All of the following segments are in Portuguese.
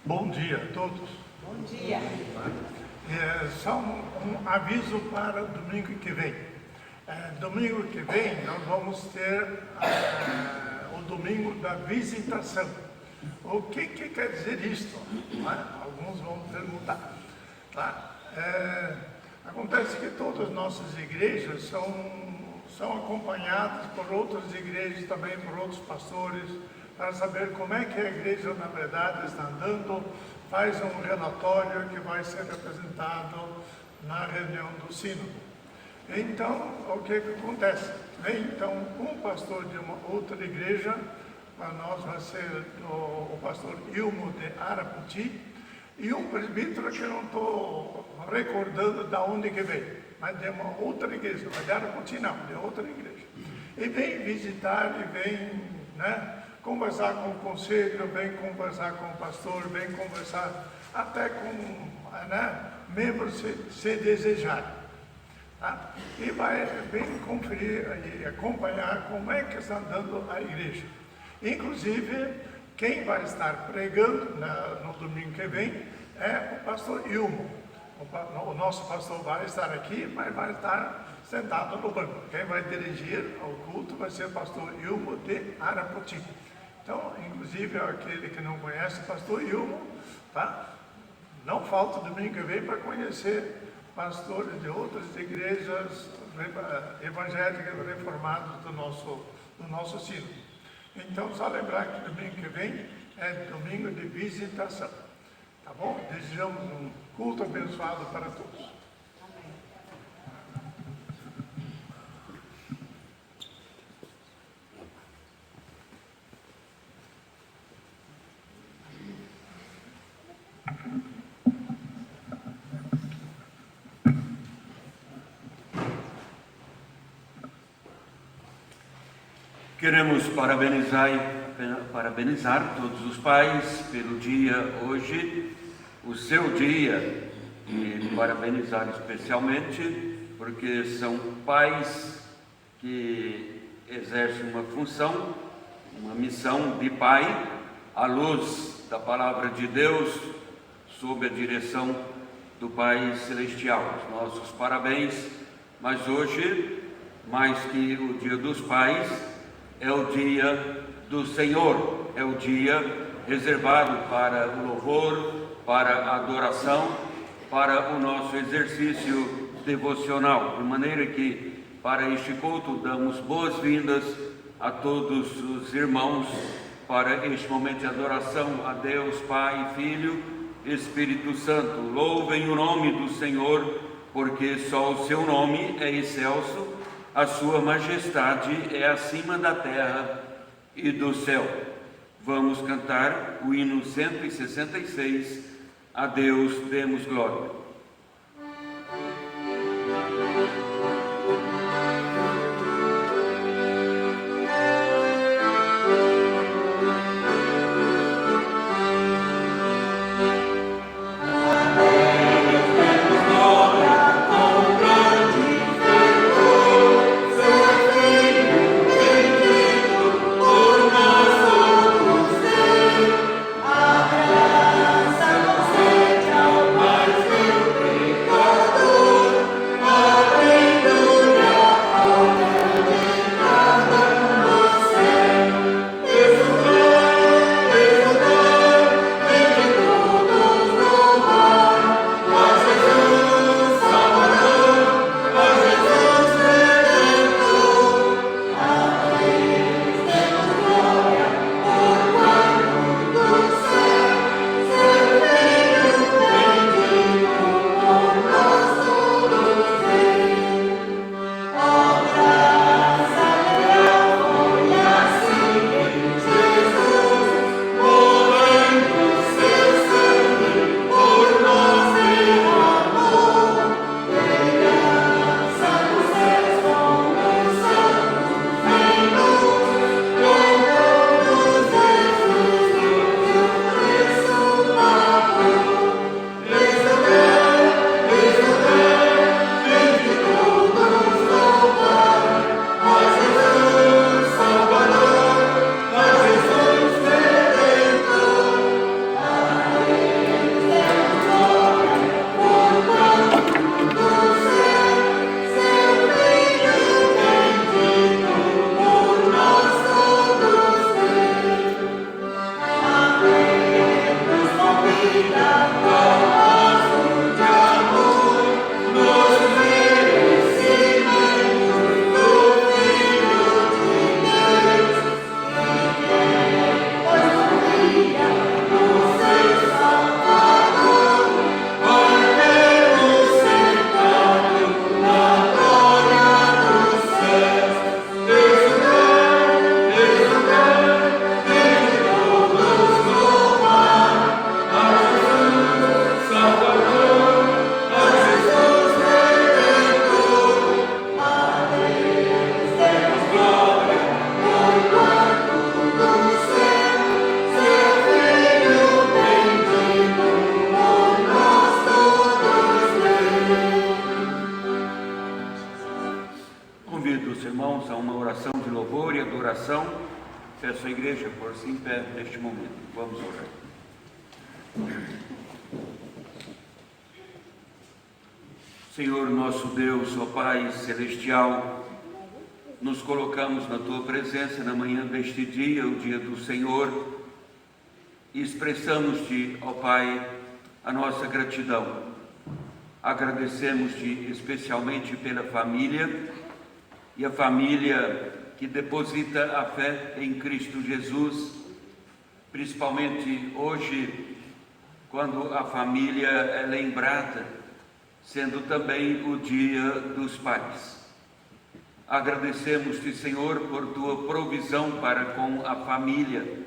Bom dia a todos. Bom dia. Só um aviso para domingo que vem. Domingo que vem nós vamos ter o domingo da visitação. O que quer dizer isto? Alguns vão perguntar. Acontece que todas as nossas igrejas são acompanhadas por outras igrejas, também por outros pastores, para saber como é que a igreja, na verdade, está andando, faz um relatório que vai ser apresentado na reunião do sínodo. Então, o que acontece? Então, um pastor de uma outra igreja, para nós vai ser o pastor Ilmo de Araputi, e um presbítero que eu não estou recordando de onde que veio, mas de uma outra igreja, mas de Araputi não, de outra igreja. E vem visitar e vem, conversar com o conselho, vem conversar com o pastor, vem conversar até com membros se desejarem. E vem conferir e acompanhar como é que está andando a igreja. Inclusive, quem vai estar pregando no domingo que vem é o pastor Ilmo. O nosso pastor vai estar aqui, mas vai estar sentado no banco. Quem vai dirigir o culto vai ser o pastor Ilmo de Araputi. Então, inclusive, aquele que não conhece o pastor Ilmo, não falta domingo que vem para conhecer pastores de outras igrejas evangélicas reformadas do nosso sínodo. Então, só lembrar que domingo que vem é domingo de visitação. Tá bom? Desejamos um culto abençoado para todos. Queremos parabenizar todos os pais pelo dia hoje, o seu dia, e parabenizar especialmente porque são pais que exercem uma função, uma missão de pai, à luz da palavra de Deus, sob a direção do Pai Celestial. Os nossos parabéns, mas hoje, mais que o dia dos pais, é o dia do Senhor, é o dia reservado para o louvor, para a adoração, para o nosso exercício devocional, de maneira que para este culto damos boas-vindas a todos os irmãos para este momento de adoração a Deus, Pai, Filho, Espírito Santo. Louvem o nome do Senhor, porque só o seu nome é excelso, a sua majestade é acima da terra e do céu. Vamos cantar o hino 166, a Deus demos glória. Abraça você ao mais meu pecador. Peço à igreja por-se em pé neste momento. Vamos orar. Senhor nosso Deus, ó Pai Celestial, nos colocamos na Tua presença na manhã deste dia, o dia do Senhor, e expressamos-Te, ó Pai, a nossa gratidão. Agradecemos-Te especialmente pela família, e a família que deposita a fé em Cristo Jesus, principalmente hoje, quando a família é lembrada, sendo também o Dia dos Pais. Agradecemos-Te, Senhor, por Tua provisão para com a família,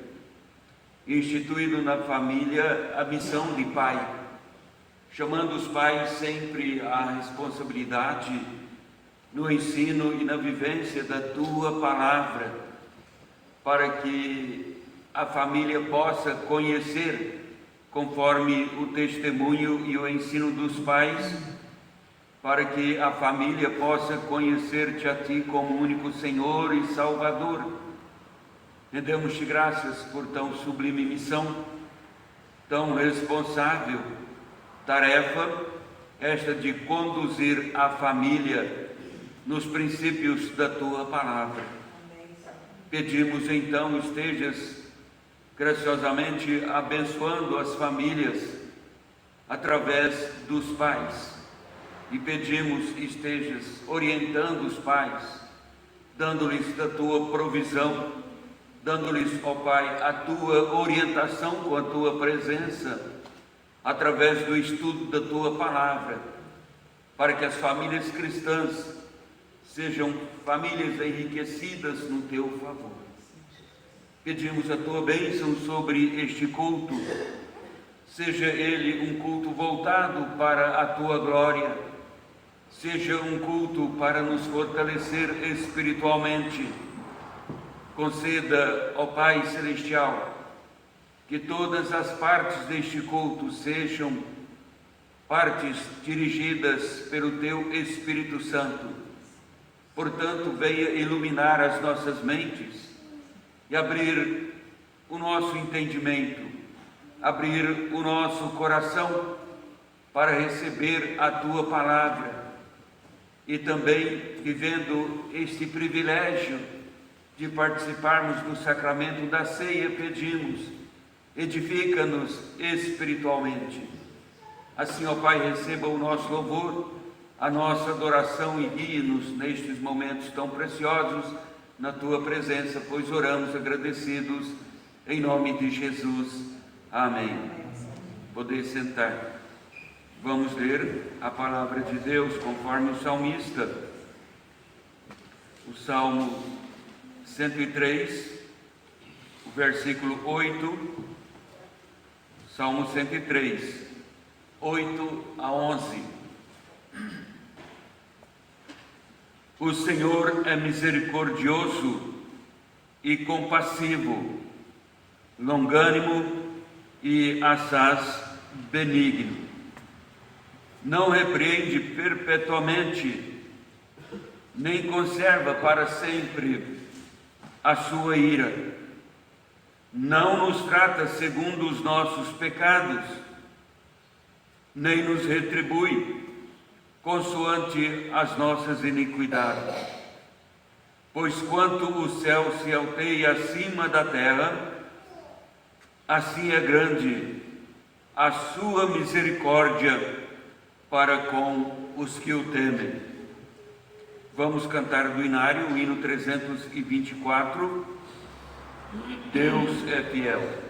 instituído na família a missão de pai, chamando os pais sempre à responsabilidade no ensino e na vivência da Tua palavra, para que a família possa conhecer, conforme o testemunho e o ensino dos pais, para que a família possa conhecer-Te a Ti como único Senhor e Salvador. Rendemos-Te graças por tão sublime missão, tão responsável tarefa, esta de conduzir a família nos princípios da Tua palavra. Pedimos então, estejas graciosamente abençoando as famílias através dos pais, e pedimos estejas orientando os pais, dando-lhes da Tua provisão, dando-lhes, ó Pai, a Tua orientação com a Tua presença, através do estudo da Tua palavra, para que as famílias cristãs sejam famílias enriquecidas no Teu favor. Pedimos a Tua bênção sobre este culto, seja ele um culto voltado para a Tua glória, seja um culto para nos fortalecer espiritualmente. Conceda, ó Pai Celestial, que todas as partes deste culto sejam partes dirigidas pelo Teu Espírito Santo. Portanto, venha iluminar as nossas mentes e abrir o nosso entendimento, abrir o nosso coração para receber a Tua palavra, e também, vivendo este privilégio de participarmos do sacramento da ceia, pedimos: edifica-nos espiritualmente. Assim, ó Pai, receba o nosso louvor, a nossa adoração, e guie-nos nestes momentos tão preciosos na Tua presença, pois oramos agradecidos em nome de Jesus. Amém. Podeis sentar. Vamos ler a palavra de Deus conforme o salmista. O Salmo 103, o versículo 8, Salmo 103, 8 a 11. O Senhor é misericordioso e compassivo, longânimo e assaz benigno. Não repreende perpetuamente, nem conserva para sempre a sua ira. Não nos trata segundo os nossos pecados, nem nos retribui consoante as nossas iniquidades. Pois quanto o céu se alteia acima da terra, assim é grande a sua misericórdia para com os que o temem. Vamos cantar do Inário, o hino 324, Deus é fiel.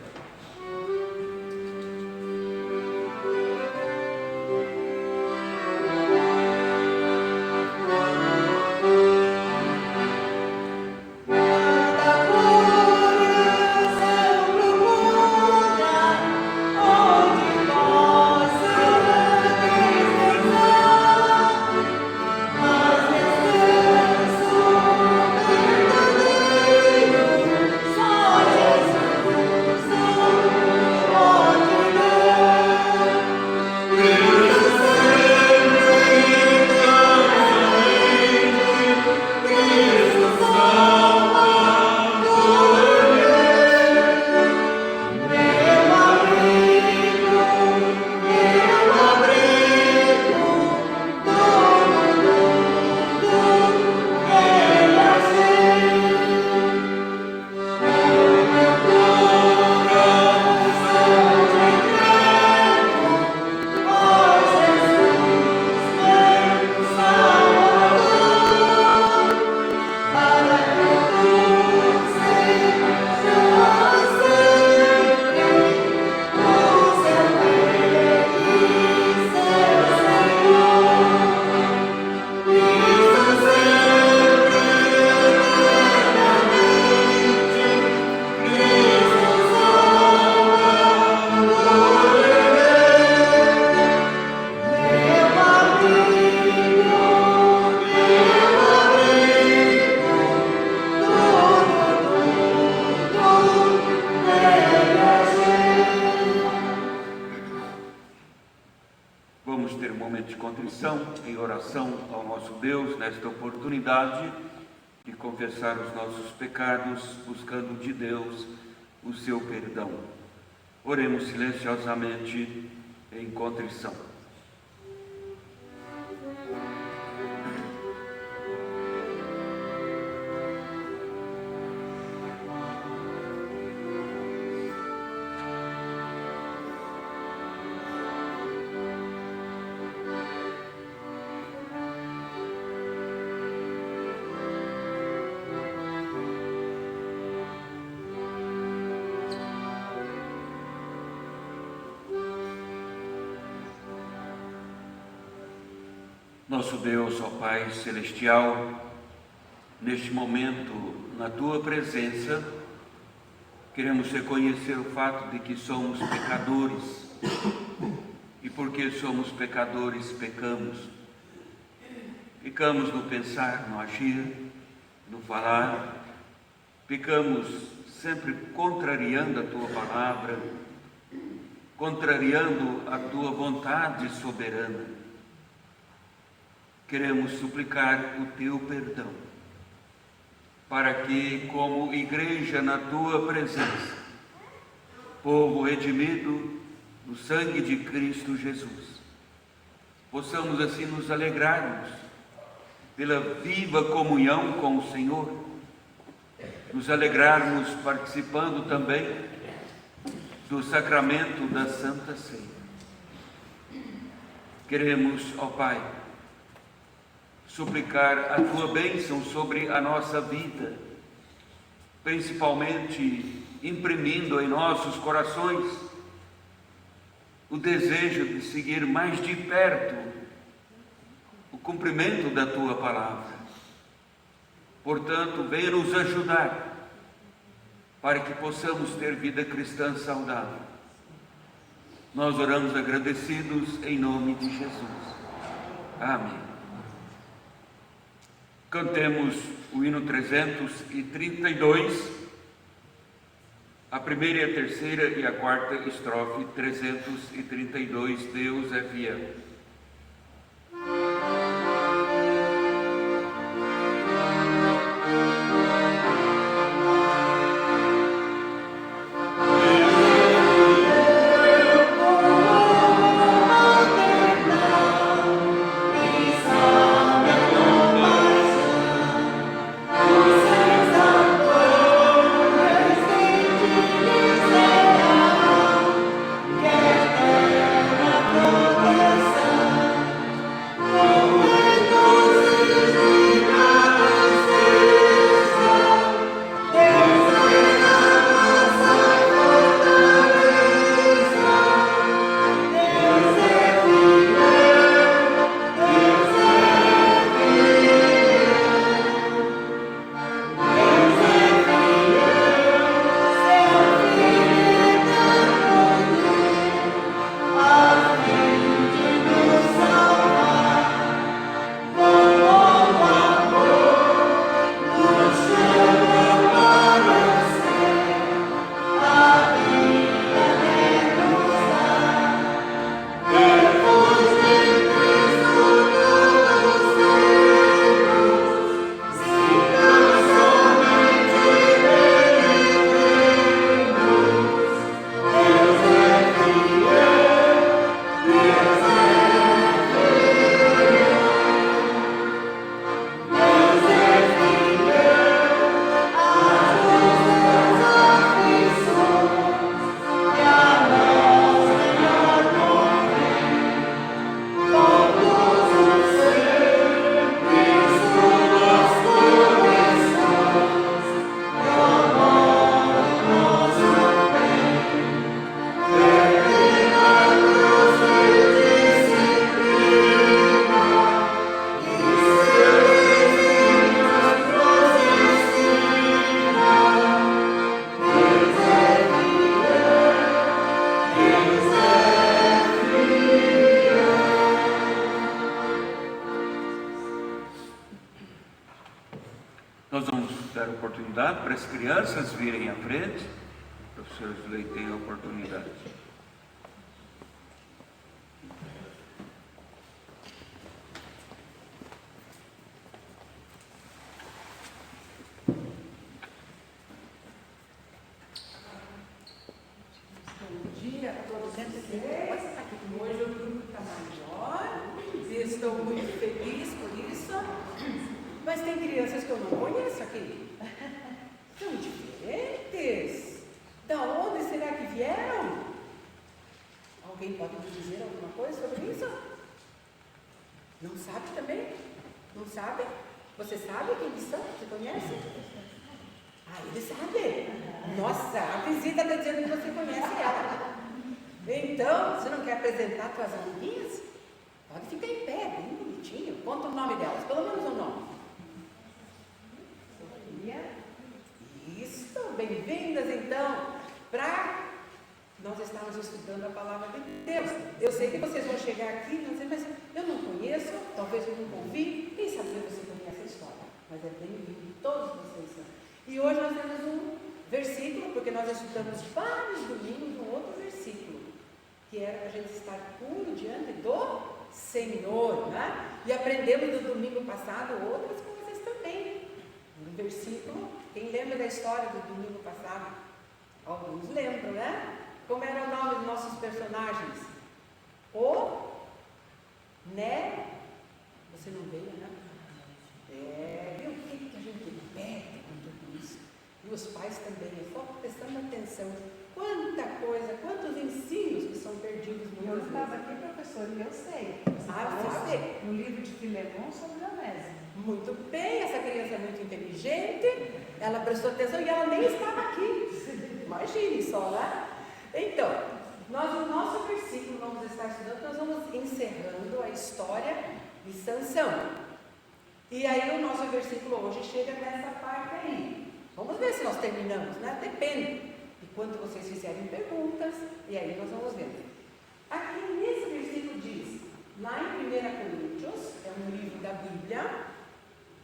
Só Jesus momento de contrição, em oração ao nosso Deus, nesta oportunidade de confessar os nossos pecados, buscando de Deus o seu perdão. Oremos silenciosamente em contrição. Nosso Deus, ó Pai Celestial, neste momento, na Tua presença, queremos reconhecer o fato de que somos pecadores, e porque somos pecadores, pecamos. Pecamos no pensar, no agir, no falar, pecamos sempre contrariando a Tua palavra, contrariando a Tua vontade soberana. Queremos suplicar o Teu perdão, para que, como igreja na Tua presença, povo redimido no sangue de Cristo Jesus, possamos assim nos alegrarmos pela viva comunhão com o Senhor, nos alegrarmos participando também do sacramento da Santa Ceia. Queremos, ó Pai, suplicar a Tua bênção sobre a nossa vida, principalmente imprimindo em nossos corações o desejo de seguir mais de perto o cumprimento da Tua palavra. Portanto, venha nos ajudar para que possamos ter vida cristã saudável. Nós oramos agradecidos em nome de Jesus. Amém. Cantemos o hino 332, a primeira e a terceira e a quarta estrofe, 332, Deus é fiel. Nós vamos dar oportunidade para as crianças virem à frente. O professor Sley tem a oportunidade. Senta aqui. Hoje o grupo está maior e estou muito feliz por isso. Mas tem crianças que eu não conheço aqui. São diferentes. Da onde será que vieram? Alguém pode me dizer alguma coisa sobre isso? Não sabe também? Não sabe? Você sabe quem eles são? Você conhece? Ah, ele sabe. Nossa, a visita está dizendo que você conhece ela. Então, você não quer apresentar suas amiguinhas? Pode ficar em pé, bem bonitinho. Conta o nome delas, pelo menos o nome. Sofia. Isso, bem-vindas então para nós estamos estudando a palavra de Deus. Eu sei que vocês vão chegar aqui e vão dizer, mas eu não conheço, talvez eu nunca ouvi. Quem sabe você conhece a história? Mas é bem-vindo, todos vocês são. E hoje nós temos um versículo, porque nós estudamos vários domingos um outro versículo, que era para a gente estar puro diante do Senhor, né? E aprendemos do domingo passado outras coisas também. Um versículo, quem lembra da história do domingo passado? Alguns lembram, né? Como era o nome dos nossos personagens? Você não veio, né? E o que a gente perde com tudo isso? E os pais também, só prestando atenção. Quanta coisa, quantos ensinos que são perdidos muitas vezes. Eu estava aqui, professor, e eu sei. Sabe? No livro de Filemão sobre a Onésimo. Muito bem, essa criança é muito inteligente, ela prestou atenção e ela nem estava aqui. Imagine só, né? Então, no nosso versículo vamos estar estudando, nós vamos encerrando a história de Sansão. E aí o nosso versículo hoje chega nessa parte aí. Vamos ver se nós terminamos, né? Depende de quanto vocês fizerem perguntas, e aí nós vamos ver. Aqui nesse versículo diz, lá em 1 Coríntios, é um livro da Bíblia,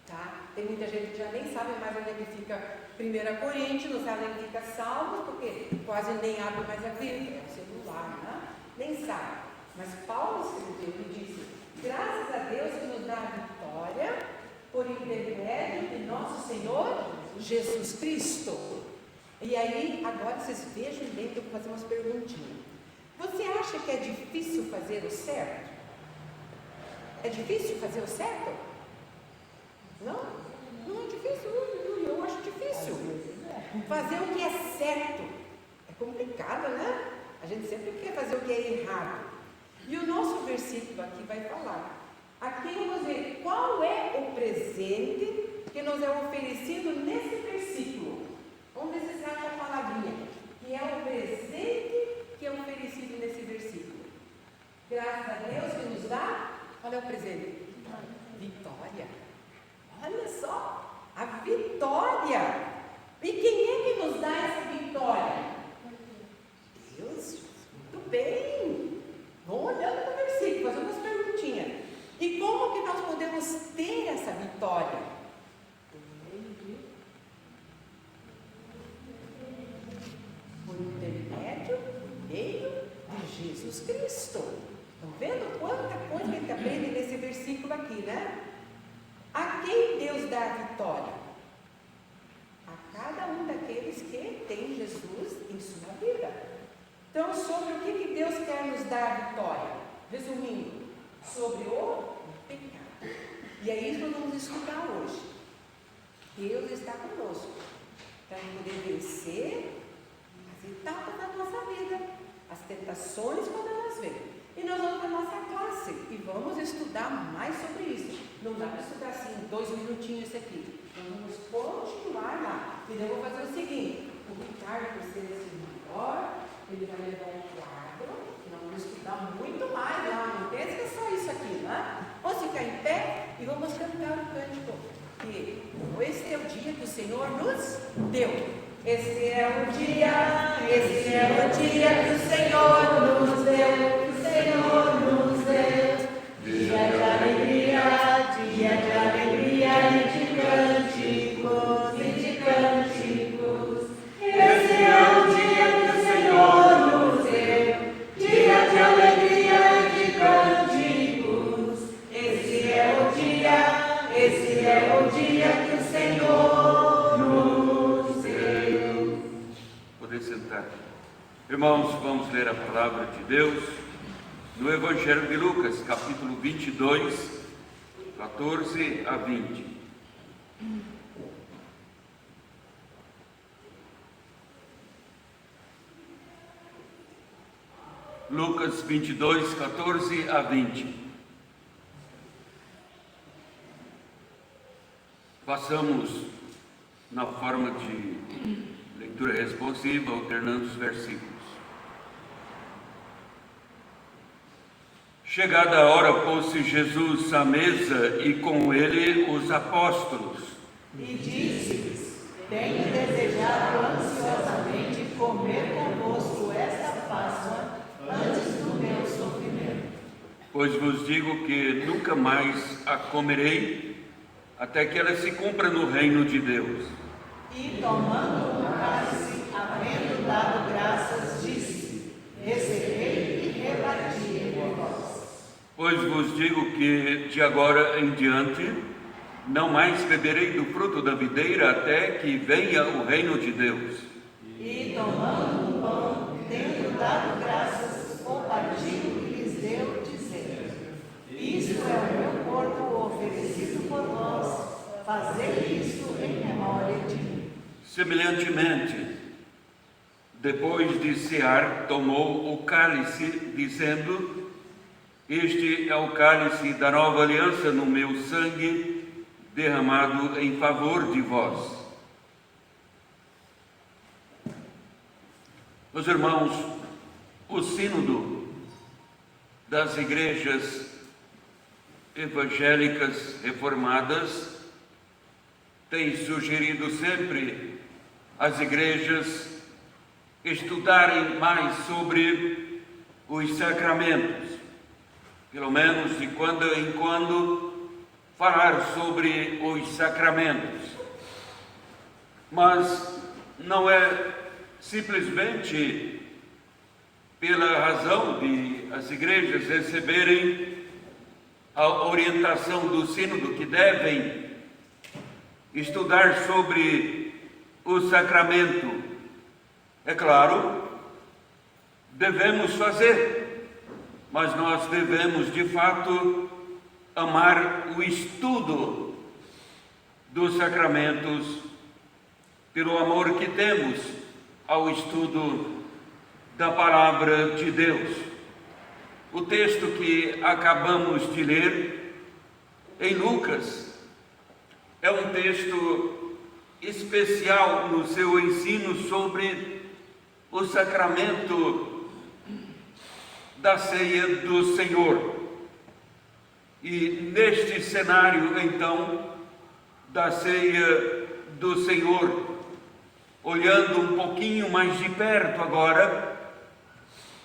tá? Tem muita gente que já nem sabe mais onde é que fica 1 Coríntios, não sabe onde fica Salmos, porque quase nem abre mais a Bíblia, é o celular, né? Nem sabe. Mas Paulo escreveu e disse, graças a Deus que nos dá a vitória por intermédio de nosso Senhor Jesus Cristo. E aí, agora vocês vejam bem que eu vou fazer umas perguntinhas. Você acha que é difícil fazer o certo? É difícil fazer o certo? Não? Não é difícil, eu acho difícil. Fazer o que é certo é complicado, né? A gente sempre quer fazer o que é errado. E o nosso versículo aqui vai falar. Aqui vamos ver qual é o presente que nos é oferecido nesse versículo. Vamos ver se você acha a palavrinha. Que é o presente que é oferecido nesse versículo. Graças a Deus que nos dá. Qual é o presente? Vitória. Olha só, a vitória. E quem é que nos dá essa vitória? Deus. Muito bem. Vamos olhando no versículo, fazendo umas perguntinhas. E como que nós podemos ter essa vitória? Por intermédio, meio de Jesus Cristo. Estão vendo quanta coisa que a gente aprende nesse versículo aqui, né? A quem Deus dá a vitória? A cada um daqueles que tem Jesus em sua vida. Então, sobre o que Deus quer nos dar a vitória? Resumindo, sobre o pecado. E é isso que nós vamos estudar hoje. Deus está conosco para poder vencer as etapas da nossa vida, as tentações quando elas vêm. E nós vamos para a nossa classe e vamos estudar mais sobre isso. Não dá para estudar assim, 2 minutinhos isso aqui. Nós vamos continuar lá. E eu vou fazer o seguinte: o Ricardo, por ser esse maior, ele vai levar um quadro. Nós vamos estudar muito mais lá. Não pensa que é só isso aqui, né? Vamos ficar em pé e vamos cantar o cântico. Que esse é o dia que o Senhor nos deu. Esse é o dia que o Senhor nos deu. Senhor nos deu, dia de alegria e de cânticos, Esse é o dia que o Senhor nos deu, dia de alegria e de cânticos. Esse é o dia que o Senhor nos deu. Poder sentar. Irmãos, vamos ler a palavra de Deus no Evangelho de Lucas, capítulo 22, 14 a 20. Lucas 22, 14 a 20. Passamos na forma de leitura responsiva, alternando os versículos. Chegada a hora, pôs-se Jesus à mesa e com ele os apóstolos. E disse-lhes: Tenho desejado ansiosamente comer convosco esta Páscoa antes do meu sofrimento. Pois vos digo que nunca mais a comerei, até que ela se cumpra no reino de Deus. E tomando um cálice, havendo dado graças, disse: Recebei e reparti entre vós. Pois vos digo que de agora em diante não mais beberei do fruto da videira até que venha o reino de Deus. E tomando um pão, tendo dado graças, o partiu e lhes deu, dizendo: Isto é o meu corpo oferecido por vós, fazei isto em memória de mim. Semelhantemente, depois de cear, tomou o cálice, dizendo: Este é o cálice da nova aliança no meu sangue, derramado em favor de vós. Meus irmãos, o sínodo das igrejas evangélicas reformadas tem sugerido sempre às igrejas estudarem mais sobre os sacramentos, pelo menos de quando em quando falar sobre os sacramentos. Mas não é simplesmente pela razão de as igrejas receberem a orientação do sínodo que devem estudar sobre o sacramento. É claro, devemos fazer, mas nós devemos de fato amar o estudo dos sacramentos pelo amor que temos ao estudo da palavra de Deus. O texto que acabamos de ler em Lucas é um texto especial no seu ensino sobre o sacramento da ceia do Senhor. E neste cenário, então, da ceia do Senhor, olhando um pouquinho mais de perto agora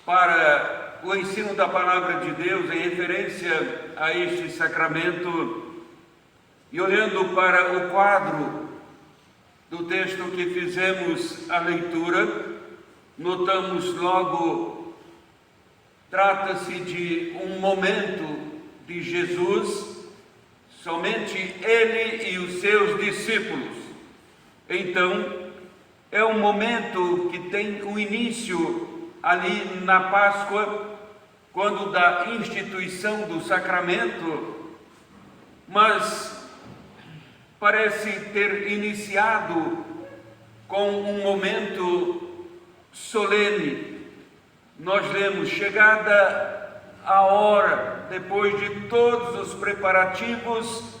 para o ensino da palavra de Deus em referência a este sacramento e olhando para o quadro do texto que fizemos a leitura, notamos logo, trata-se de um momento de Jesus, somente ele e os seus discípulos. Então, é um momento que tem um início ali na Páscoa, quando da instituição do sacramento, mas parece ter iniciado com um momento solene. Nós lemos: chegada a hora, depois de todos os preparativos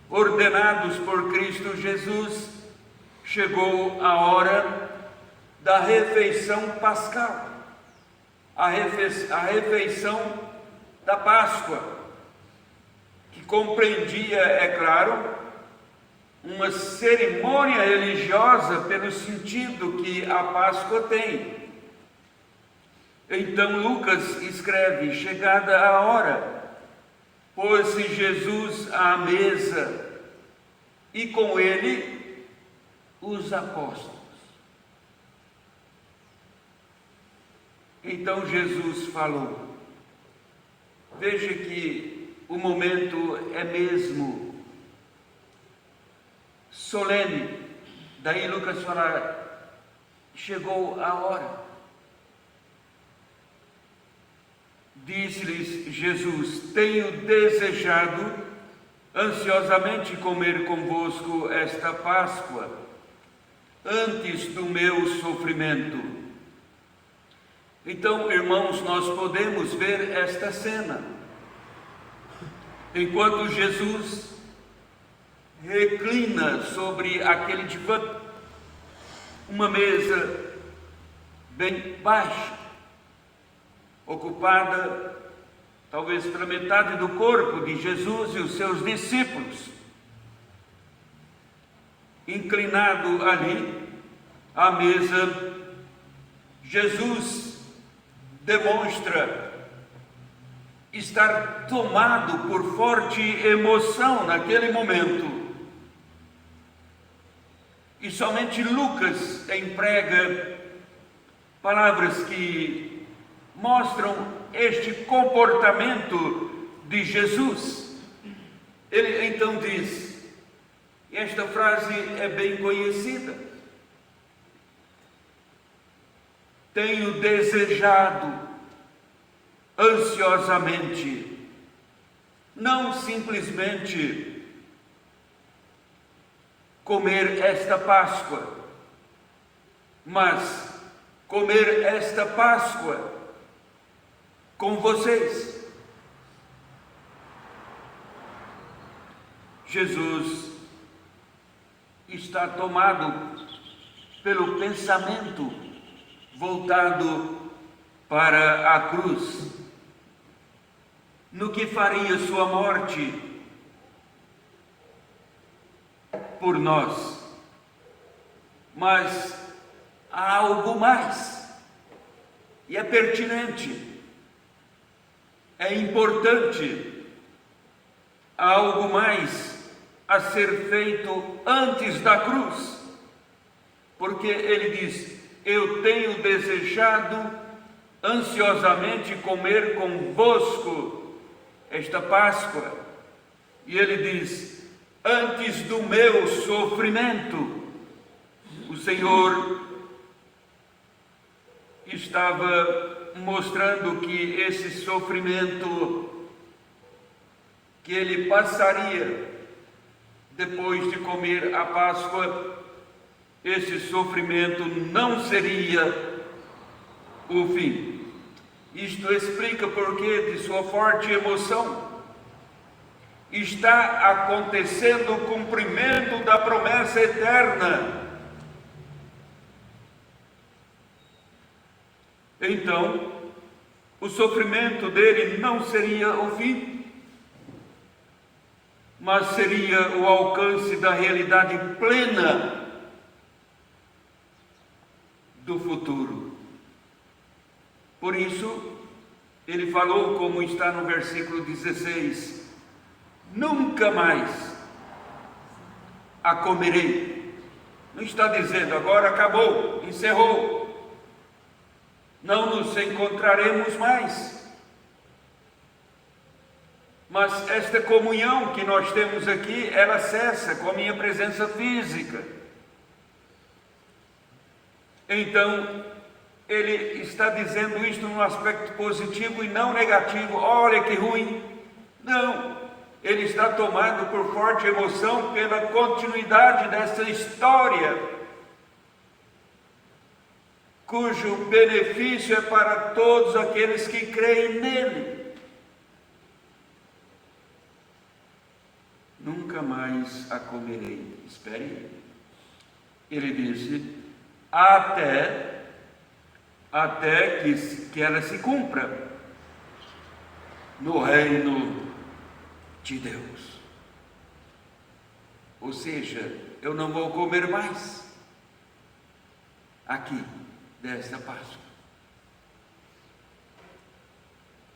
ordenados por Cristo Jesus, chegou a hora da refeição pascal, a refeição da Páscoa, que compreendia, é claro, uma cerimônia religiosa pelo sentido que a Páscoa tem. Então Lucas escreve: chegada a hora, pôs-se Jesus à mesa e com ele os apóstolos. Então Jesus falou. Veja que o momento é mesmo solene. Daí Lucas fala: chegou a hora. Disse-lhes Jesus: tenho desejado ansiosamente comer convosco esta Páscoa, antes do meu sofrimento. Então, irmãos, nós podemos ver esta cena. Enquanto Jesus reclina sobre aquele divã, uma mesa bem baixa, ocupada talvez pela metade do corpo de Jesus e os seus discípulos. Inclinado ali à mesa, Jesus demonstra estar tomado por forte emoção naquele momento. E somente Lucas emprega palavras que mostram este comportamento de Jesus. Ele então diz, e esta frase é bem conhecida: tenho desejado ansiosamente, não simplesmente comer esta Páscoa, mas comer esta Páscoa com vocês. Jesus está tomado pelo pensamento voltado para a cruz, no que faria sua morte por nós. Mas há algo mais, e é pertinente, é importante. Há algo mais a ser feito antes da cruz, porque ele diz: eu tenho desejado ansiosamente comer convosco esta Páscoa. E ele diz: antes do meu sofrimento. O Senhor estava mostrando que esse sofrimento que ele passaria depois de comer a Páscoa, esse sofrimento não seria o fim. Isto explica porque de sua forte emoção. Está acontecendo o cumprimento da promessa eterna. Então, o sofrimento dele não seria o fim, mas seria o alcance da realidade plena do futuro. Por isso, ele falou, como está no versículo 16: nunca mais a comerei. Não está dizendo agora acabou, encerrou, não nos encontraremos mais. Mas esta comunhão que nós temos aqui, ela cessa com a minha presença física. Então, ele está dizendo isto num aspecto positivo e não negativo. Olha que ruim. Não, ele está tomado por forte emoção pela continuidade dessa história, cujo benefício é para todos aqueles que creem nele. Nunca mais a comerei. Espere aí. Ele disse: até que ela se cumpra no reino de Deus. Ou seja, eu não vou comer mais aqui desta Páscoa.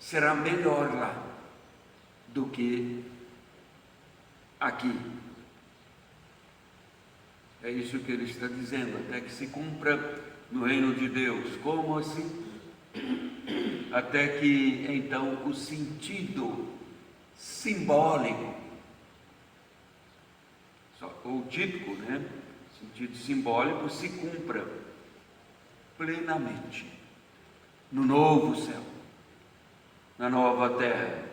Será melhor lá do que aqui. É isso que ele está dizendo, até que se cumpra no reino de Deus. Como assim? Até que então o sentido simbólico, ou típico, né? O sentido simbólico se cumpra plenamente no novo céu, na nova terra.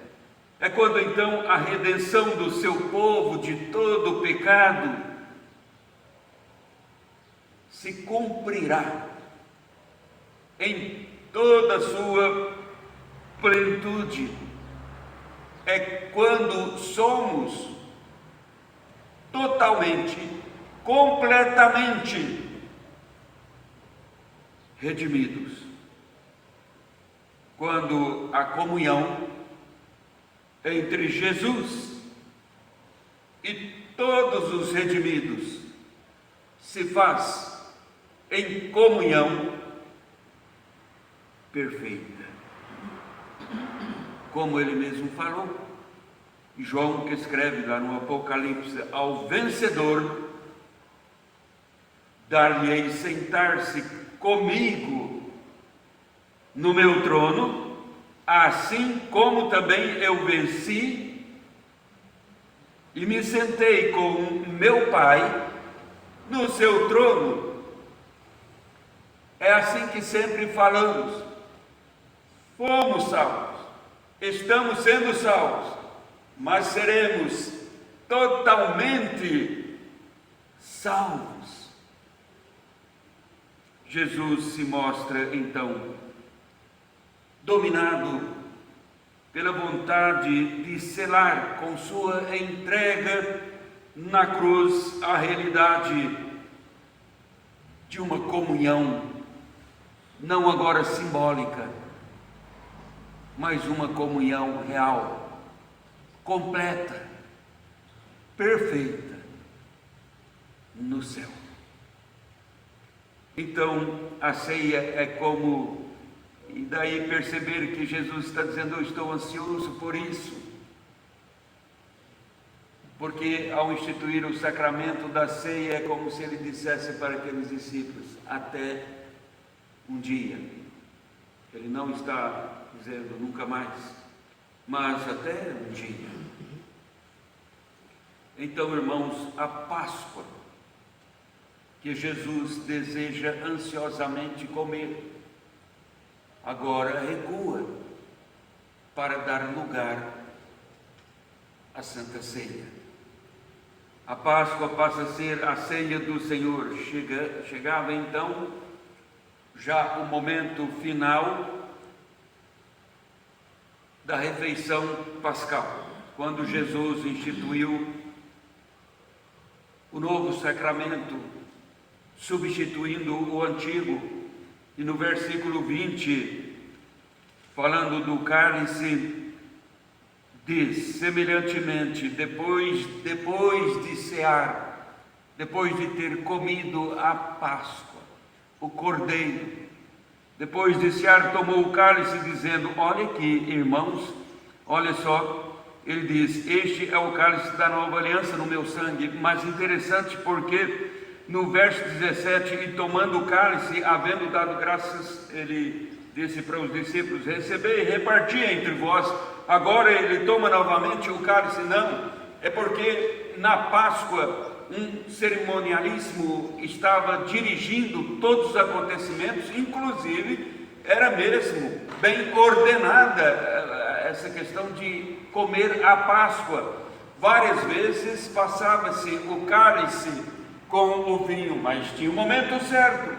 É quando então a redenção do seu povo de todo o pecado se cumprirá em toda a sua plenitude. É quando somos totalmente, completamente redimidos. Quando a comunhão entre Jesus e todos os redimidos se faz em comunhão perfeita. Como ele mesmo falou, João que escreve lá no Apocalipse: ao vencedor dar-lhe-ei sentar-se comigo no meu trono, assim como também eu venci e me sentei com meu Pai no seu trono. É assim que sempre falamos. Fomos salvos, estamos sendo salvos, mas seremos totalmente salvos. Jesus se mostra então dominado pela vontade de selar com sua entrega na cruz a realidade de uma comunhão, não agora simbólica, mas uma comunhão real, completa, perfeita, no céu. Então a ceia é como, e daí perceber que Jesus está dizendo: eu estou ansioso por isso, porque ao instituir o sacramento da ceia é como se ele dissesse para aqueles discípulos: até um dia. Ele não está dizendo nunca mais, mas até um dia. Então, irmãos, a Páscoa que Jesus deseja ansiosamente comer, agora recua para dar lugar à Santa Ceia. A Páscoa passa a ser a ceia do Senhor. Chegava então já o momento final da refeição pascal, quando Jesus instituiu o novo sacramento, substituindo o antigo. E no versículo 20, falando do cálice, diz: semelhantemente, depois de cear, depois de ter comido a Páscoa, o Cordeiro, depois de cear, tomou o cálice, dizendo: olha aqui, irmãos, olha só, ele diz: este é o cálice da nova aliança no meu sangue. Mas interessante porque no verso 17, e tomando o cálice, havendo dado graças, ele disse para os discípulos: recebei e reparti entre vós. Agora ele toma novamente o cálice? Não, é porque na Páscoa um cerimonialismo estava dirigindo todos os acontecimentos, inclusive era mesmo bem ordenada essa questão de comer a Páscoa. Várias vezes passava-se o cálice com o vinho, mas tinha um momento certo.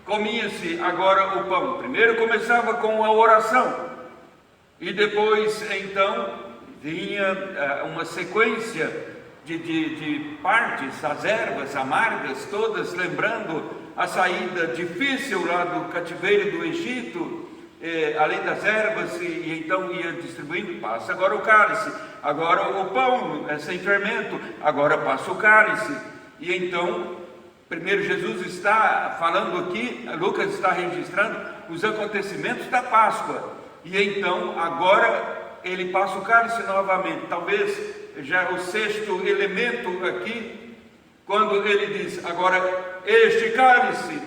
Comia-se agora o pão. Primeiro começava com a oração, e depois então vinha uma sequência de partes, as ervas amargas, todas lembrando a saída difícil lá do cativeiro do Egito, além das ervas, e então ia distribuindo. Passa agora o cálice, agora o pão sem fermento, agora passa o cálice. E então, primeiro Jesus está falando aqui, Lucas está registrando os acontecimentos da Páscoa, e então agora ele passa o cálice novamente, talvez já o sexto elemento aqui, quando ele diz: agora este cálice.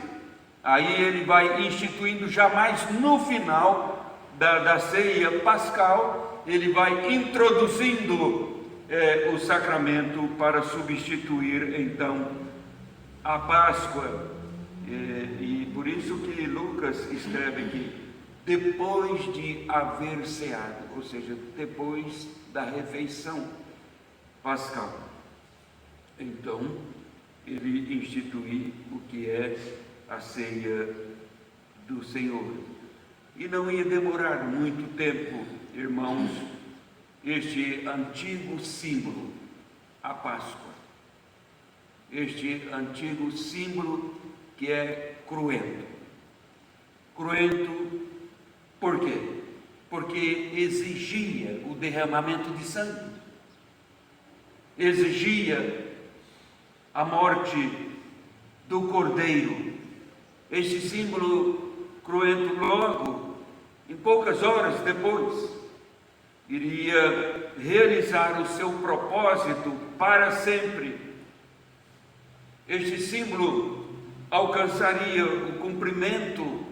Aí ele vai instituindo já mais no final da ceia pascal, ele vai introduzindo o sacramento para substituir então a Páscoa. E por isso que Lucas escreve aqui: depois de haver ceado, ou seja, depois da refeição pascal. Então, ele institui o que é a ceia do Senhor. E não ia demorar muito tempo, irmãos, este antigo símbolo, a Páscoa, este antigo símbolo que é cruento. Cruento por quê? Porque exigia o derramamento de sangue, exigia a morte do cordeiro. Este símbolo cruento, logo, em poucas horas depois, iria realizar o seu propósito para sempre. Este símbolo alcançaria o cumprimento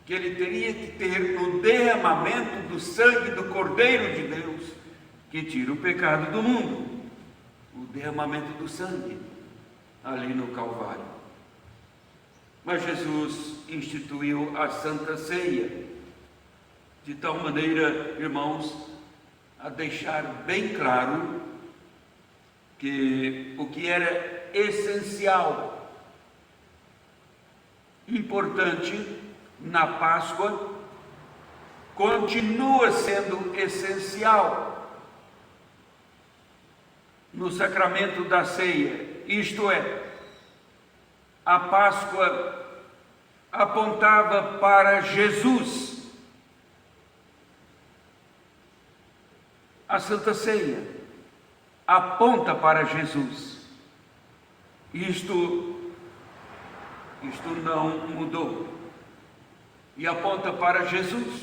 que ele teria que ter no derramamento do sangue do Cordeiro de Deus, que tira o pecado do mundo. O derramamento do sangue ali no Calvário. Mas Jesus instituiu a Santa Ceia, de tal maneira, irmãos, a deixar bem claro que o que era essencial, importante na Páscoa, continua sendo essencial no sacramento da ceia. Isto é, a Páscoa apontava para Jesus. A Santa Ceia aponta para Jesus. Isto não mudou. E aponta para Jesus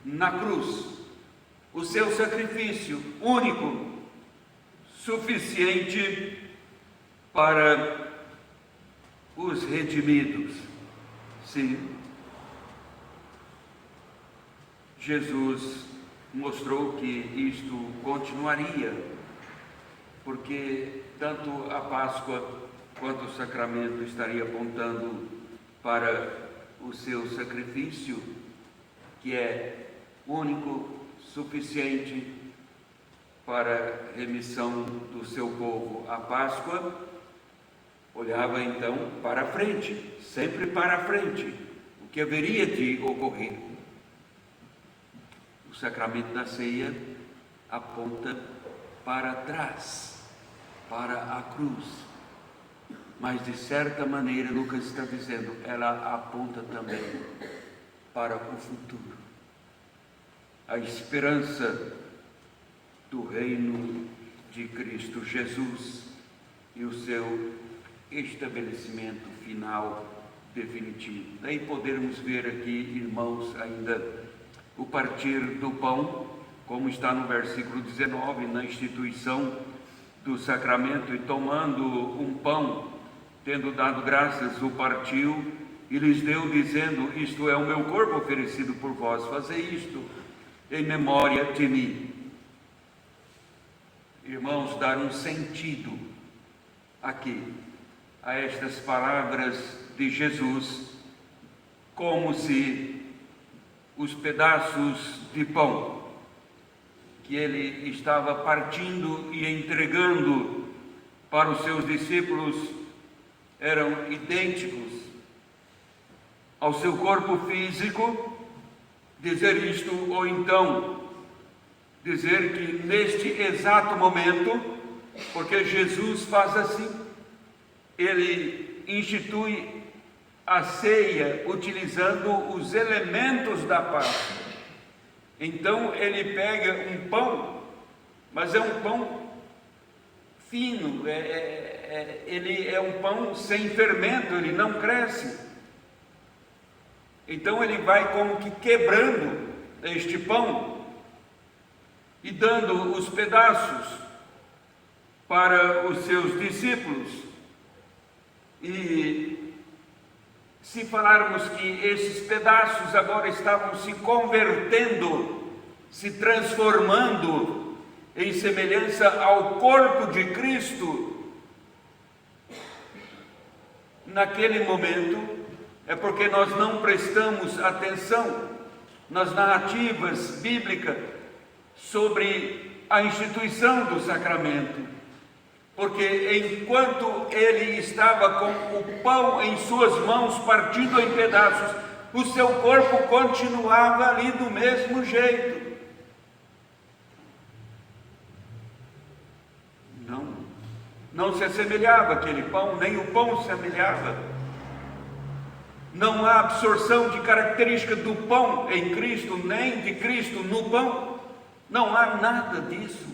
na cruz, o seu sacrifício único, suficiente para os redimidos. Sim, Jesus mostrou que isto continuaria, porque tanto a Páscoa quanto o sacramento estaria apontando para o seu sacrifício, que é único, suficiente para a remissão do seu povo. A Páscoa olhava então para frente, sempre para frente, o que haveria de ocorrer. O sacramento da ceia aponta para trás, para a cruz. Mas de certa maneira, Lucas está dizendo, ela aponta também para o futuro. A esperança do reino de Cristo Jesus e o seu estabelecimento final definitivo. Daí podermos ver aqui, irmãos, ainda o partir do pão, como está no versículo 19, na instituição do sacramento, e tomando um pão, tendo dado graças, o partiu e lhes deu, dizendo: isto é o meu corpo oferecido por vós, fazei isto em memória de mim. Irmãos, dar um sentido aqui a estas palavras de Jesus, como se os pedaços de pão que ele estava partindo e entregando para os seus discípulos eram idênticos ao seu corpo físico. Dizer isto, ou então dizer que neste exato momento, porque Jesus faz assim, ele institui a ceia utilizando os elementos da Páscoa. Então ele pega um pão, mas é um pão fino, ele é um pão sem fermento, ele não cresce. Então ele vai como que quebrando este pão e dando os pedaços para os seus discípulos. E se falarmos que esses pedaços agora estavam se convertendo, se transformando em semelhança ao corpo de Cristo, naquele momento é porque nós não prestamos atenção nas narrativas bíblicas sobre a instituição do sacramento. Porque enquanto ele estava com o pão em suas mãos, partido em pedaços, o seu corpo continuava ali do mesmo jeito. Não se assemelhava aquele pão, nem o pão se assemelhava. Não há absorção de característica do pão em Cristo, nem de Cristo no pão. Não há nada disso.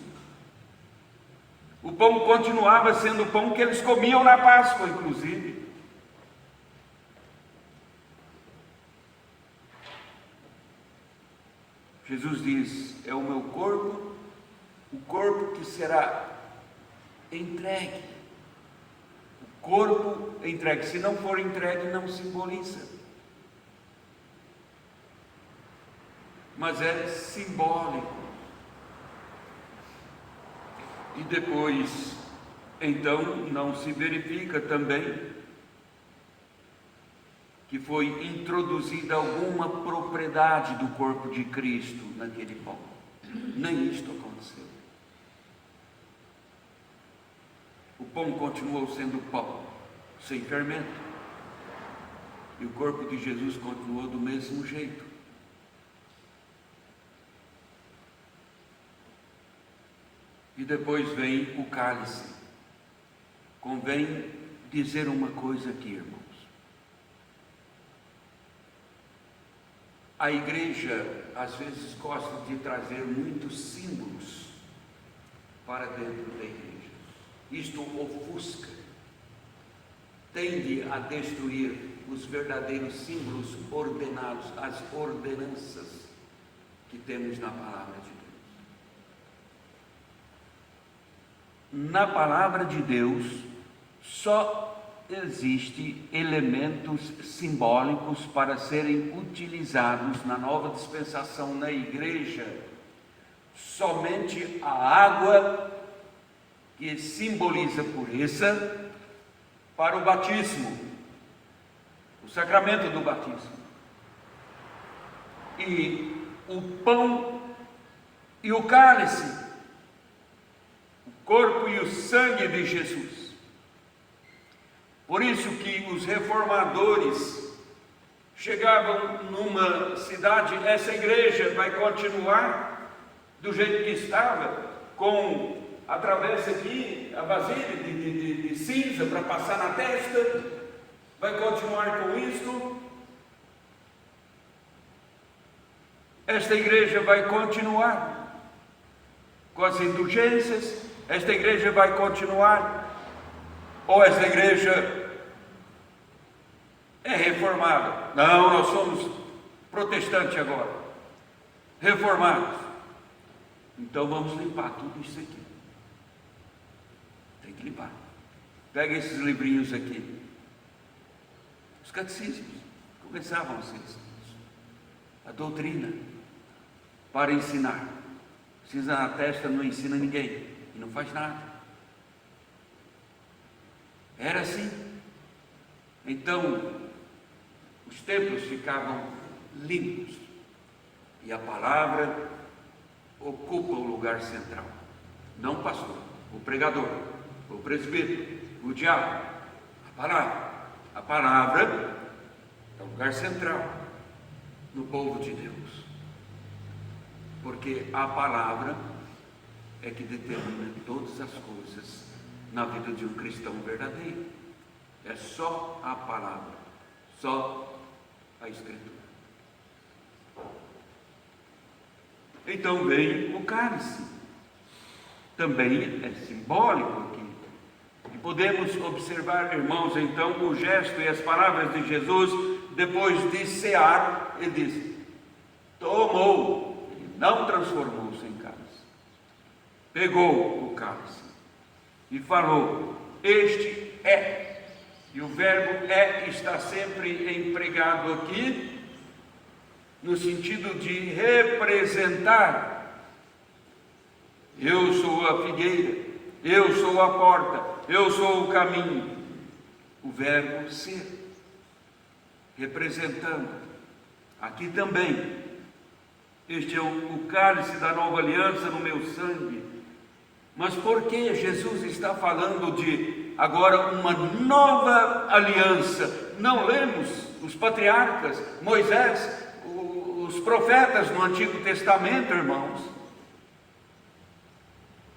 O pão continuava sendo o pão que eles comiam na Páscoa, inclusive. Jesus diz: é o meu corpo, o corpo que será entregue. O corpo entregue. Se não for entregue, não simboliza. Mas é simbólico. E depois, então, não se verifica também que foi introduzida alguma propriedade do corpo de Cristo naquele pão. Nem isto aconteceu. O pão continuou sendo pão, sem fermento. E o corpo de Jesus continuou do mesmo jeito. E depois vem o cálice. Convém dizer uma coisa aqui, irmãos. A igreja, às vezes, gosta de trazer muitos símbolos para dentro da igreja. Isto ofusca, tende a destruir os verdadeiros símbolos ordenados, as ordenanças que temos na palavra de Deus. Na palavra de Deus, só existem elementos simbólicos para serem utilizados na nova dispensação na igreja. Somente a água, que simboliza pureza, para o batismo, o sacramento do batismo, e o pão e o cálice, o corpo e o sangue de Jesus. Por isso que os reformadores chegavam numa cidade, essa igreja vai continuar do jeito que estava, com a travessa aqui, a vasilha de cinza para passar na testa, vai continuar com isto. Esta igreja vai continuar com as indulgências, esta igreja vai continuar, ou esta igreja é reformada? Não, nós somos protestantes agora, reformados. Então vamos limpar tudo isso aqui. Tem que limpar. Pega esses livrinhos aqui. Os catecismos começavam a ser escritos. A doutrina para ensinar. Precisa na testa, não ensina ninguém e não faz nada. Era assim. Então, os templos ficavam limpos e a palavra ocupa o lugar central. Não o pastor, o pregador, o presbítero, o diácono. A palavra. A palavra é o lugar central no povo de Deus. Porque a palavra é que determina todas as coisas na vida de um cristão verdadeiro. É só a palavra, só a Escritura. Então vem o cálice. Também é simbólico aqui. E podemos observar, irmãos, então, o gesto e as palavras de Jesus, depois de cear, ele diz: tomou, ele não transformou-se em cálice. Pegou o cálice e falou: este é. E o verbo é está sempre empregado aqui, no sentido de representar. Eu sou a figueira, eu sou a porta, eu sou o caminho. O verbo ser. representando aqui também. Este é o cálice da nova aliança no meu sangue. Mas por que Jesus está falando de agora uma nova aliança? Não lemos os patriarcas, Moisés, os profetas no Antigo Testamento, irmãos?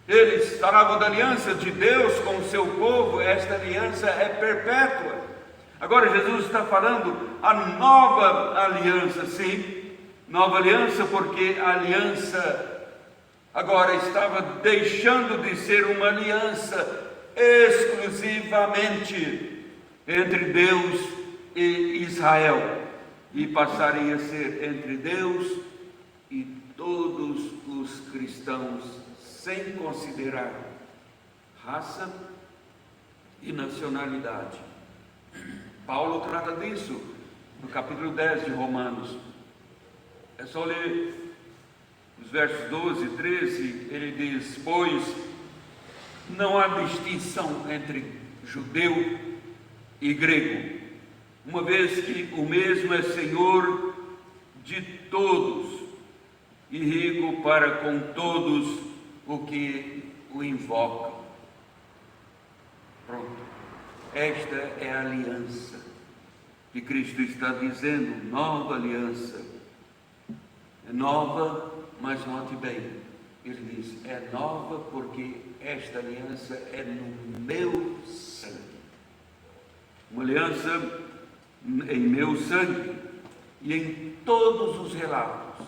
Eles falavam da aliança de Deus com o seu povo. Esta aliança é perpétua. Agora Jesus está falando a nova aliança, sim, nova aliança, porque a aliança agora estava deixando de ser uma aliança exclusivamente entre Deus e Israel, e passaria a ser entre Deus e todos os cristãos, sem considerar raça e nacionalidade. Paulo trata disso no capítulo 10 de Romanos. É só ler os versos 12 e 13, ele diz: pois não há distinção entre judeu e grego, uma vez que o mesmo é Senhor de todos e rico para com todos o que o invocam. Pronto. Esta é a aliança que Cristo está dizendo, nova aliança. É nova, mas note bem, ele diz, é nova porque esta aliança é no meu sangue. Uma aliança em meu sangue. E em todos os relatos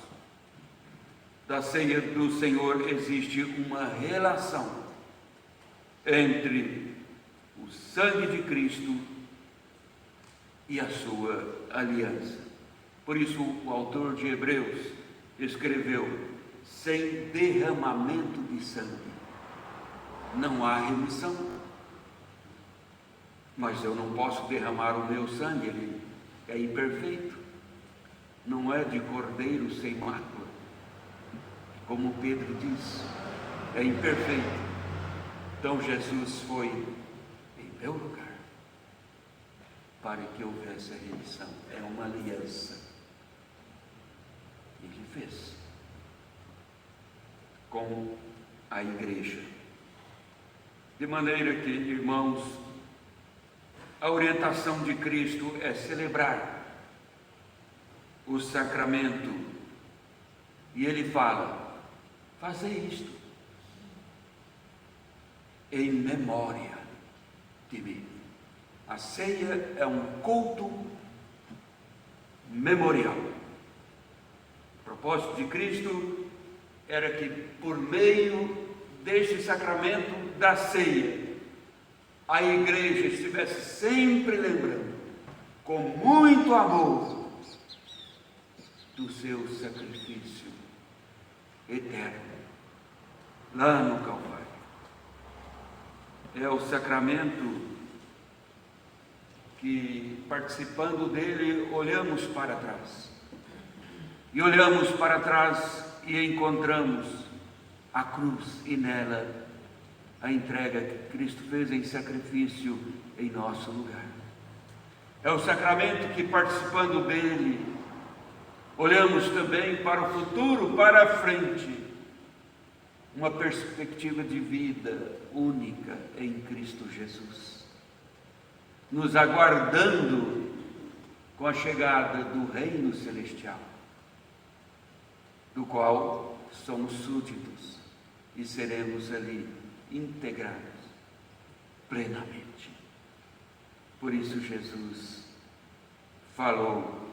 da ceia do Senhor existe uma relação entre o sangue de Cristo e a sua aliança. Por isso o autor de Hebreus escreveu: sem derramamento de sangue não há remissão. Mas eu não posso derramar o meu sangue, ele é imperfeito, não é de cordeiro sem mácula, como Pedro diz, é imperfeito. Então Jesus foi em meu lugar para que houvesse a remissão. É uma aliança. Ele fez com a igreja. De maneira que, irmãos, a orientação de Cristo é celebrar o sacramento. E ele fala: fazei isto em memória de mim. A ceia é um culto memorial. O propósito de Cristo era que, por meio deste sacramento da ceia, a igreja estivesse sempre lembrando, com muito amor, do seu sacrifício eterno, lá no Calvário. É o sacramento que, participando dele, olhamos para trás. E olhamos para trás e encontramos a cruz e nela a entrega que Cristo fez em sacrifício em nosso lugar. É o sacramento que, participando dele, olhamos também para o futuro, para a frente, uma perspectiva de vida única em Cristo Jesus, nos aguardando com a chegada do reino celestial, do qual somos súditos e seremos ali integrados plenamente. Por isso Jesus falou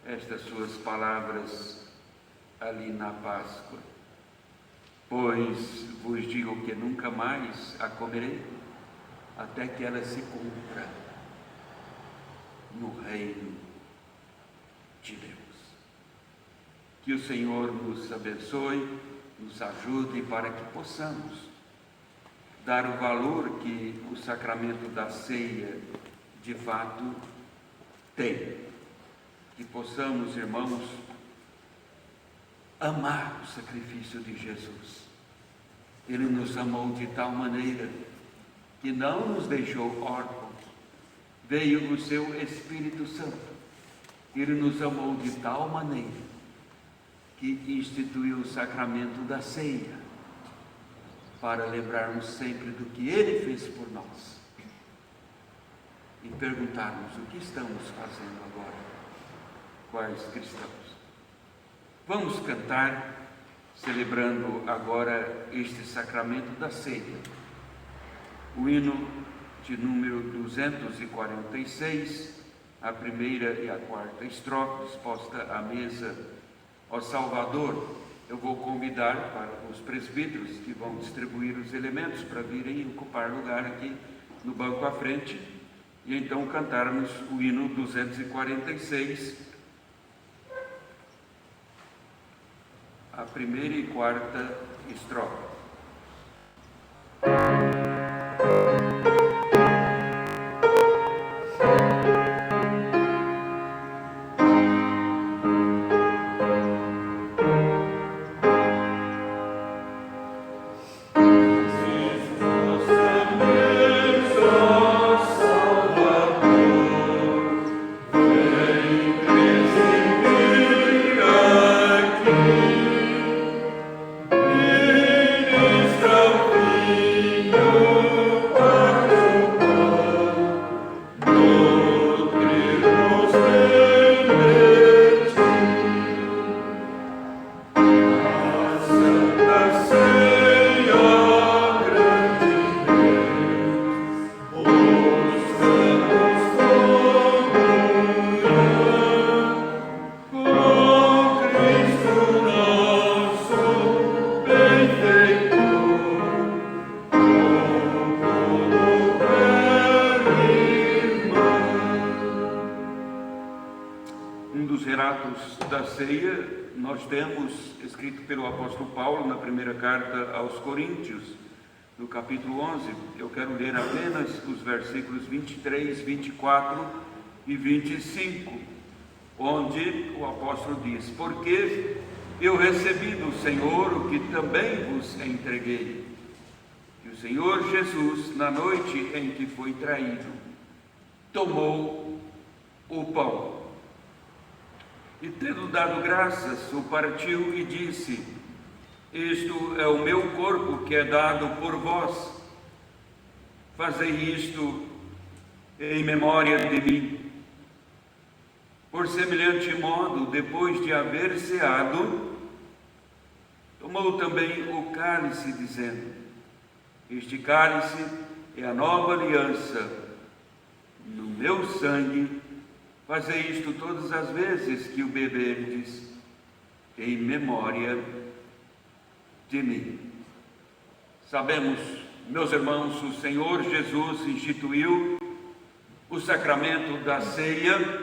estas suas palavras ali na Páscoa: pois vos digo que nunca mais a comerei, até que ela se cumpra no reino de Deus. Que o Senhor nos abençoe, nos ajude para que possamos dar o valor que o sacramento da ceia de fato tem. Que possamos, irmãos, amar o sacrifício de Jesus. Ele nos amou de tal maneira que não nos deixou órfãos. Veio o seu Espírito Santo Ele nos amou de tal maneira que instituiu o sacramento da ceia, para lembrarmos sempre do que Ele fez por nós e perguntarmos o que estamos fazendo agora, quais cristãos. Vamos cantar, celebrando agora este sacramento da ceia, o hino de número 246, a primeira e a quarta estrofe, disposta à mesa Ó Salvador. Eu vou convidar para os presbíteros que vão distribuir os elementos para virem ocupar lugar aqui no banco à frente e então cantarmos o hino 246, a primeira e quarta estrofe. Nós temos, escrito pelo apóstolo Paulo na primeira carta aos Coríntios, no capítulo 11, eu quero ler apenas os versículos 23, 24 e 25, onde o apóstolo diz: porque eu recebi do Senhor o que também vos entreguei, que o Senhor Jesus, na noite em que foi traído, tomou o pão, e tendo dado graças, o partiu e disse: isto é o meu corpo que é dado por vós, fazei isto em memória de mim. Por semelhante modo, depois de haver ceado, tomou também o cálice, dizendo: este cálice é a nova aliança no meu sangue. Fazei isto todas as vezes que o beberdes, em memória de mim. Sabemos, meus irmãos, o Senhor Jesus instituiu o sacramento da ceia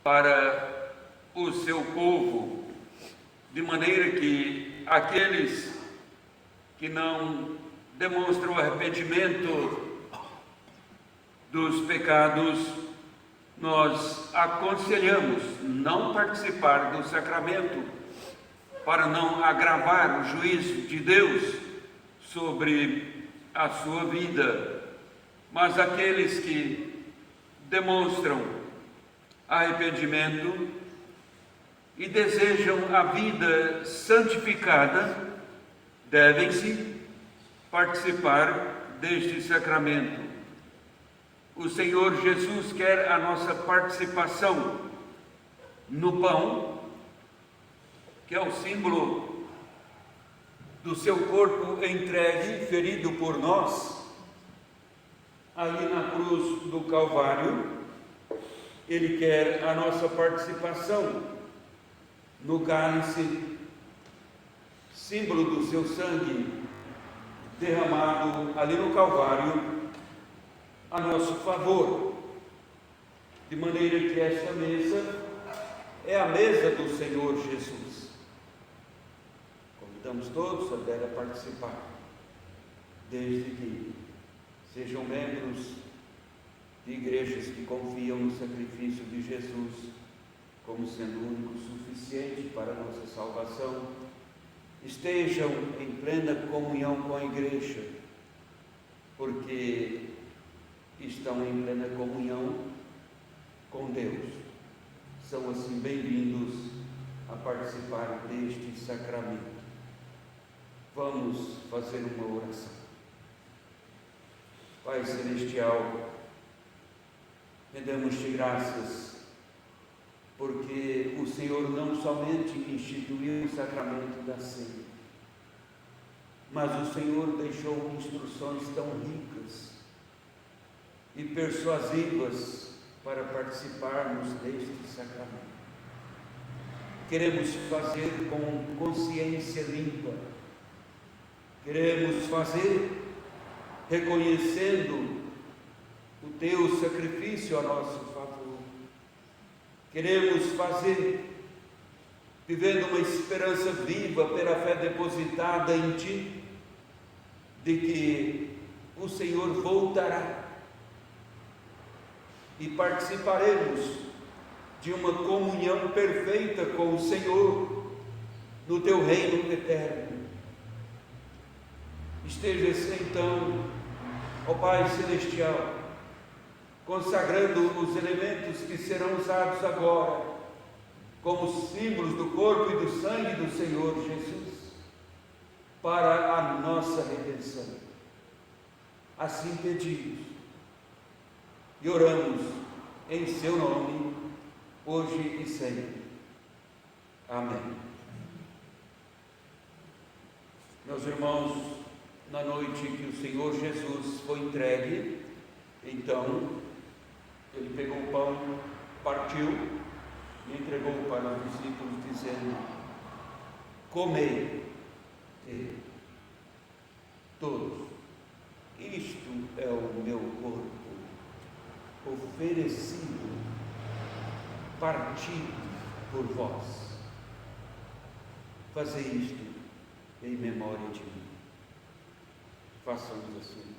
para o seu povo, de maneira que aqueles que não demonstram arrependimento dos pecados, nós aconselhamos não participar do sacramento, para não agravar o juízo de Deus sobre a sua vida. Mas aqueles que demonstram arrependimento e desejam a vida santificada, devem-se participar deste sacramento. O Senhor Jesus quer a nossa participação no pão, que é o símbolo do seu corpo entregue, ferido por nós, ali na cruz do Calvário. Ele quer a nossa participação no cálice, símbolo do seu sangue derramado ali no Calvário a nosso favor, de maneira que esta mesa é a mesa do Senhor Jesus. Convidamos todos a dela participar, desde que sejam membros de igrejas que confiam no sacrifício de Jesus como sendo o único suficiente para a nossa salvação, estejam em plena comunhão com a igreja, porque estão em plena comunhão com Deus. são assim bem-vindos a participar deste sacramento. Vamos fazer uma oração. Pai Celestial, rendemos-te graças, porque o Senhor não somente instituiu o sacramento da ceia, mas o Senhor deixou instruções tão ricas e persuasivas para participarmos deste sacramento. Queremos fazer com consciência limpa, queremos fazer reconhecendo o teu sacrifício a nosso favor, queremos fazer vivendo uma esperança viva pela fé depositada em ti, de que o Senhor voltará e participaremos de uma comunhão perfeita com o Senhor no teu reino eterno. Esteja então, ó Pai Celestial, consagrando os elementos que serão usados agora como símbolos do corpo e do sangue do Senhor Jesus para a nossa redenção. Assim pedimos e oramos em seu nome, hoje e sempre. Amém. Meus irmãos, na noite que o Senhor Jesus foi entregue, então, ele pegou o pão, partiu e entregou para os discípulos, dizendo: comei todos, isto é o meu corpo, oferecido, partido por vós. Fazei isto em memória de mim. Façamos assim.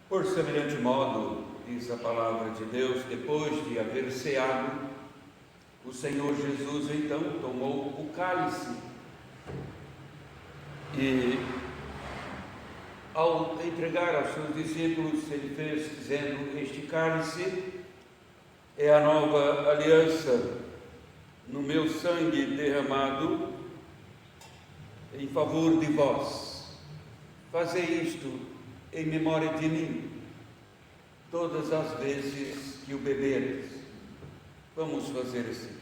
Por semelhante modo, diz a palavra de Deus, depois de haver ceado, o Senhor Jesus então tomou o cálice e, ao entregar aos seus discípulos, ele fez dizendo: este cálice é a nova aliança no meu sangue derramado em favor de vós. Fazei isto em memória de mim, todas as vezes que o beberes. Vamos fazer assim.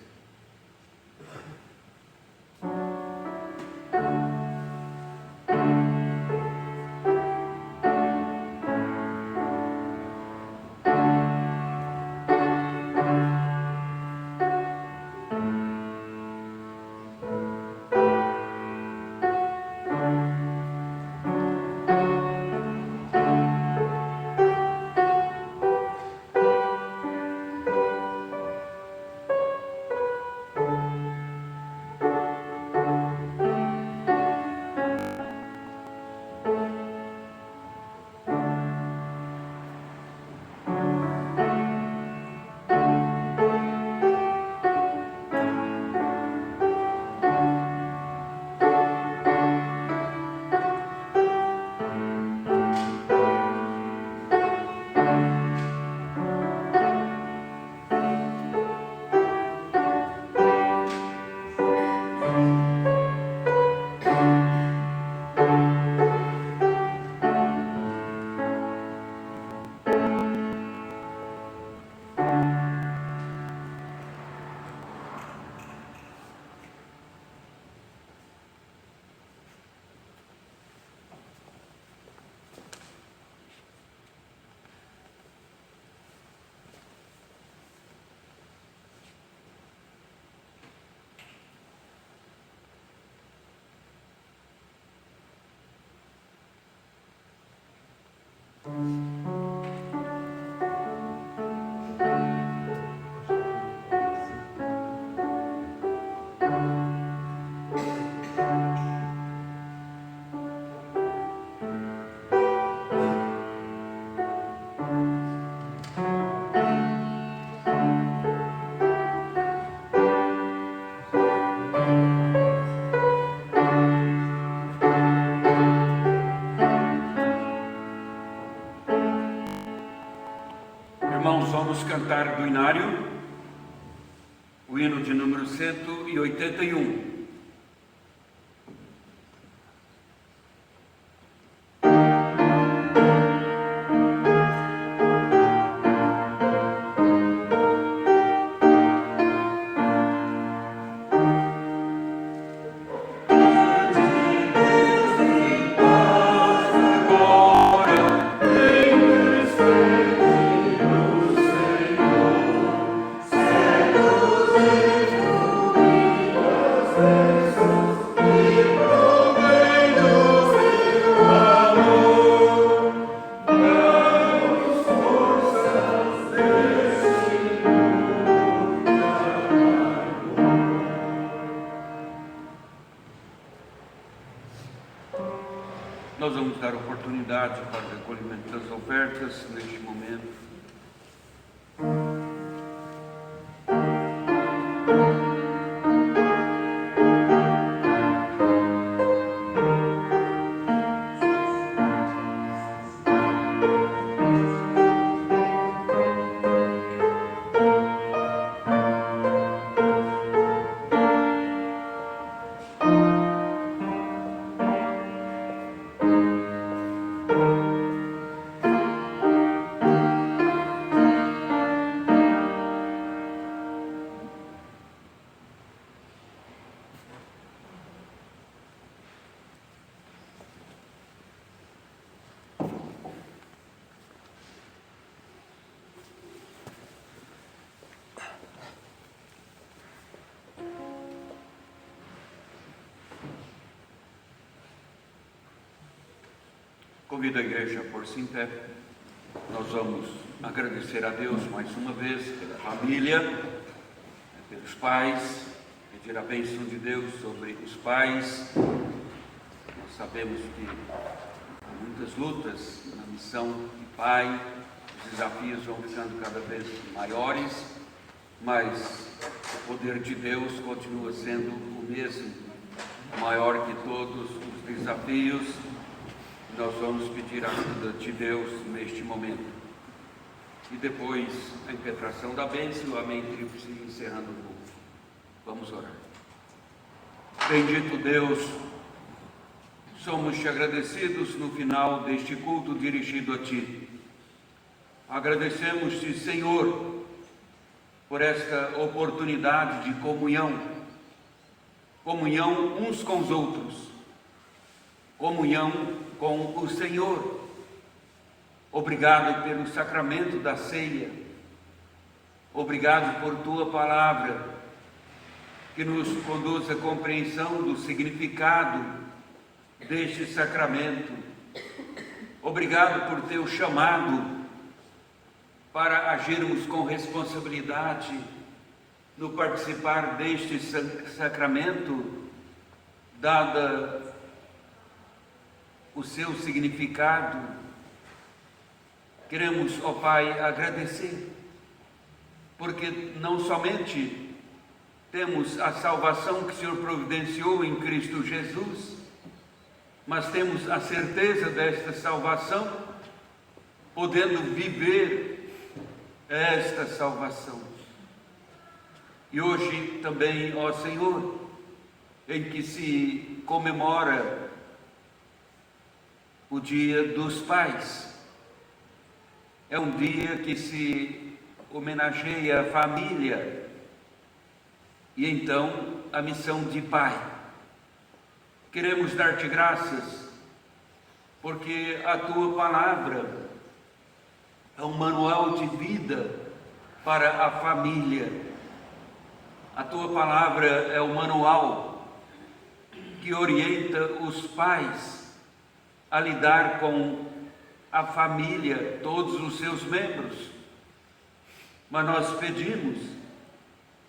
cantar do Inário, o hino de número 181. Nós vamos dar oportunidade para o recolhimento das ofertas neste momento. Convido a igreja a pôr-se em pé. Nós vamos agradecer a Deus mais uma vez pela família, pelos pais, pedir a bênção de Deus sobre os pais. Nós sabemos que há muitas lutas na missão de pai, os desafios vão ficando cada vez maiores, mas o poder de Deus continua sendo o mesmo, maior que todos os desafios. Nós vamos pedir a ajuda de Deus neste momento. E depois a impetração da bênção, o amém tríplice, encerrando o culto. Vamos orar. Bendito Deus, somos-te agradecidos no final deste culto dirigido a Ti. Agradecemos-te, Senhor, por esta oportunidade de comunhão uns com os outros, comunhão com o Senhor. Obrigado pelo sacramento da ceia. Obrigado por Tua palavra, que nos conduz à compreensão do significado deste sacramento. Obrigado por Teu chamado para agirmos com responsabilidade no participar deste sacramento, dada o seu significado. Queremos, ó Pai, agradecer, porque não somente temos a salvação que o Senhor providenciou em Cristo Jesus, mas temos a certeza desta salvação, podendo viver esta salvação. E hoje também, ó Senhor, em que se comemora o Dia dos Pais, é um dia que se homenageia a família e então a missão de pai. Queremos dar-te graças porque a Tua palavra é um manual de vida para a família. A Tua palavra é o manual que orienta os pais a lidar com a família, todos os seus membros. Mas nós pedimos,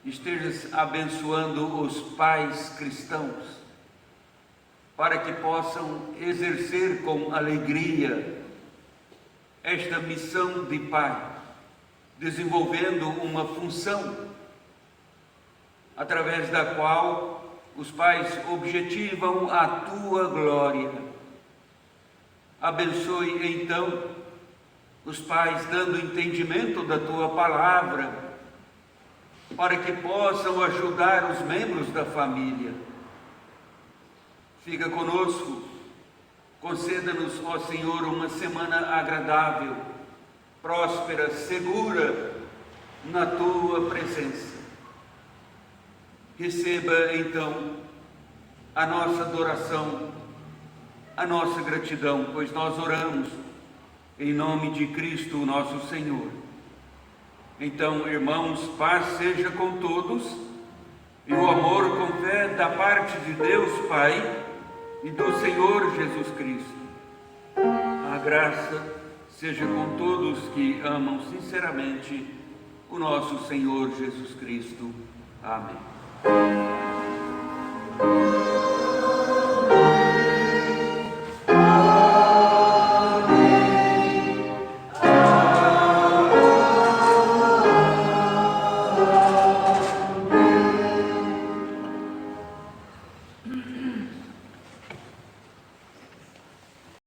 estejas abençoando os pais cristãos, para que possam exercer com alegria esta missão de pai, desenvolvendo uma função através da qual os pais objetivam a Tua glória. Abençoe então os pais dando entendimento da tua palavra, para que possam ajudar os membros da família. Fica conosco, conceda-nos, ó Senhor, uma semana agradável, próspera, segura na tua presença. Receba então a nossa adoração, a nossa gratidão, pois nós oramos em nome de Cristo, nosso Senhor. Então, irmãos, paz seja com todos, e o amor com fé da parte de Deus Pai e do Senhor Jesus Cristo. A graça seja com todos que amam sinceramente o nosso Senhor Jesus Cristo. Amém.